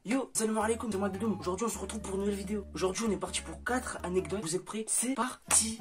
Yo, salam alaikum, c'est moi Doudou. Aujourd'hui on se retrouve pour une nouvelle vidéo. Aujourd'hui on est parti pour 4 anecdotes. Vous êtes prêts? C'est parti.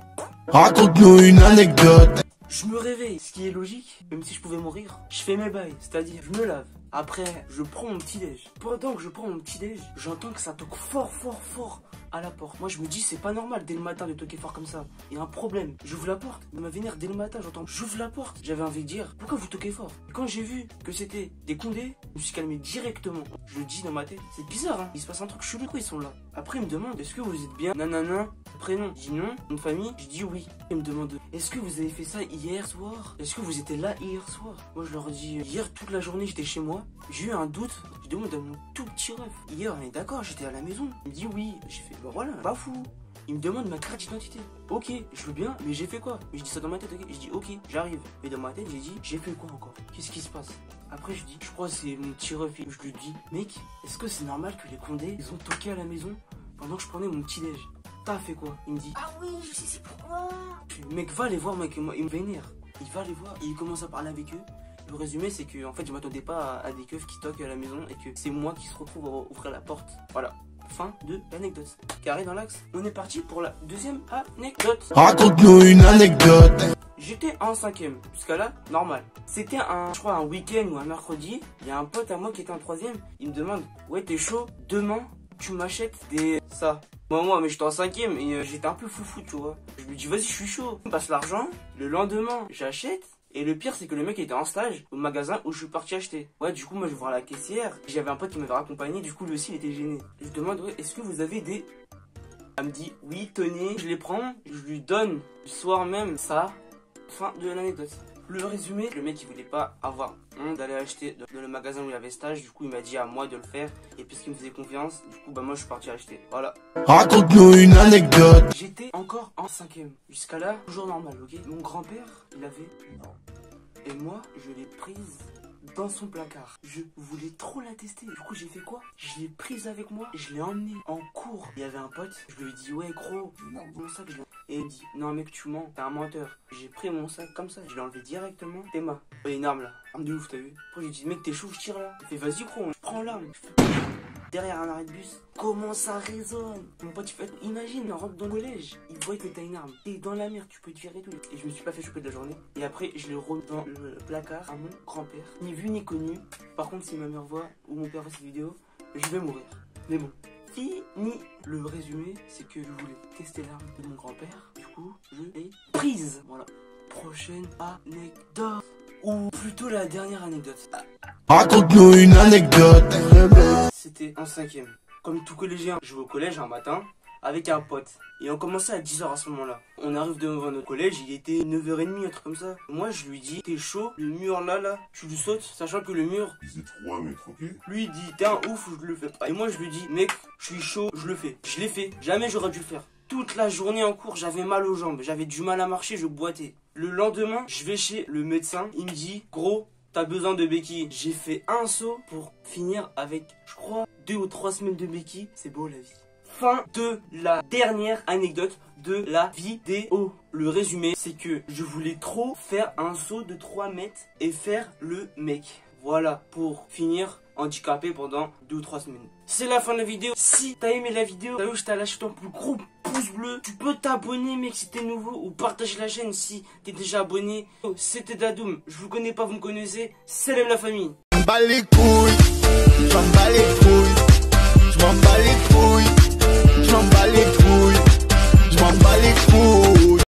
Raconte-nous une anecdote. Je me réveille, ce qui est logique, même si je pouvais mourir. Je fais mes bails, c'est-à-dire je me lave. Après, je prends mon petit déj. Pendant que je prends mon petit déj, j'entends que ça toque fort à la porte. Moi je me dis c'est pas normal dès le matin de toquer fort comme ça. Il y a un problème. J'ouvre la porte, il m'a vénère dès le matin, j'entends. J'ouvre la porte, j'avais envie de dire pourquoi vous toquez fort. Et quand j'ai vu que c'était des Condés, je me suis calmé directement. Je le dis dans ma tête, c'est bizarre hein. Il se passe un truc chelou, ils sont là. Après il me demande est-ce que vous êtes bien? Nanana. Prénom, je dis non. Une famille, je dis oui. Il me demande est-ce que vous avez fait ça hier soir? Est-ce que vous étiez là hier soir? Moi je leur dis hier toute la journée j'étais chez moi. J'ai eu un doute. Je demande à mon tout petit ref. Hier on est d'accord, j'étais à la maison. Il me dit oui. J'ai fait bah voilà, pas fou. Il me demande ma carte d'identité. Ok, je veux bien, mais j'ai fait quoi? Mais je dis ça dans ma tête, ok? Je dis ok, j'arrive. Mais dans ma tête, j'ai dit j'ai fait quoi encore? Qu'est-ce qui se passe? Après je dis, je crois que c'est mon petit ref. Je lui dis, mec, est-ce que c'est normal que les Condés, ils ont toqué à la maison pendant que je prenais mon petit déj? T'as fait quoi? Il me dit, ah oui, je sais c'est pourquoi. Je dis, mec, va les voir, mec, il me vénère. Il va les voir et il commence à parler avec eux. Le résumé, c'est que en fait, je m'attendais pas à des keufs qui toquent à la maison et que c'est moi qui se retrouve à ouvrir la porte. Voilà. Fin de l'anecdote. Carré dans l'axe. On est parti pour la deuxième anecdote. Raconte-nous une anecdote. J'étais en 5ème. Jusqu'à là, normal. C'était je crois, un week-end ou un mercredi. Il y a un pote à moi qui était en 3ème. Il me demande, ouais, t'es chaud? Demain, tu m'achètes ça. Moi, mais j'étais en 5ème et j'étais un peu foufou, tu vois. Je lui dis, vas-y, je suis chaud. On passe l'argent. Le lendemain, j'achète. Et le pire, c'est que le mec était en stage au magasin où je suis parti acheter. Ouais, du coup, moi, je vais voir la caissière. J'avais un pote qui m'avait raccompagné, du coup, lui aussi, il était gêné. Je lui demande, ouais, est-ce que vous avez des... Elle me dit, oui, tenez. Je les prends, je lui donne le soir même ça. Fin de l'anecdote. Le résumé, le mec, il voulait pas avoir honte d'aller acheter dans le magasin où il avait stage. Du coup, il m'a dit à moi de le faire. Et puisqu'il me faisait confiance, du coup, bah, moi, je suis parti acheter. Voilà. Raconte-nous une anecdote. J'étais encore en 5ème. Jusqu'à là, toujours normal, ok? Mon grand-père, il avait... Non. Et moi, je l'ai prise dans son placard. Je voulais trop la tester. Du coup, j'ai fait quoi? Je l'ai prise avec moi. Je l'ai emmenée en cours. Il y avait un pote. Je lui ai dit, ouais, gros, mon sac, je l'ai... Et il me dit, non, mec, tu mens. T'es un menteur. J'ai pris mon sac comme ça. Je l'ai enlevé directement. T'es ma. Ouais, une arme là. Arme de ouf, t'as vu? Après, j'ai dit, mec, t'es chaud, je tire là. Il fait, vas-y, gros, je prends l'arme. Derrière un arrêt de bus, comment ça résonne? Mon pote, tu fais, imagine, on rentre dans le collège, il voit que t'as une arme, t'es dans la mer, tu peux tirer et tout. Et je me suis pas fait choper de la journée. Et après, je le remets dans le placard à mon grand-père. Ni vu ni connu. Par contre, si ma mère voit ou mon père voit cette vidéo, je vais mourir. Mais bon, fini. Le résumé, c'est que je voulais tester l'arme de mon grand-père. Du coup, je l'ai prise. Voilà. Prochaine anecdote. Ou plutôt la dernière anecdote. Raconte-nous une anecdote. C'était en 5ème. Comme tout collégien, je vais au collège un matin avec un pote. Et on commençait à 10h à ce moment-là. On arrive devant notre collège, il était 9h30, un truc comme ça. Moi, je lui dis, t'es chaud, le mur là, tu le sautes, sachant que le mur... Il faisait 3 mètres, ok? Lui, il dit, t'es un ouf, je le fais pas. Et moi, je lui dis, mec, je suis chaud, je le fais. Je l'ai fait. Jamais j'aurais dû le faire. Toute la journée en cours, j'avais mal aux jambes, j'avais du mal à marcher, je boitais. Le lendemain, je vais chez le médecin, il me dit, gros, t'as besoin de béquilles. J'ai fait un saut pour finir avec, je crois, 2 ou 3 semaines de béquilles. C'est beau la vie. Fin de la dernière anecdote de la vidéo. Le résumé, c'est que je voulais trop faire un saut de 3 mètres et faire le mec. Voilà, pour finir handicapé pendant 2 ou 3 semaines. C'est la fin de la vidéo. Si t'as aimé la vidéo, t'as vu que je t'ai lâché ton plus gros pouce bleu. Tu peux t'abonner, mec, si t'es nouveau, ou partager la chaîne si t'es déjà abonné. C'était Dadoum, je vous connais pas, vous me connaissez. Salam la famille. J'en bats les couilles.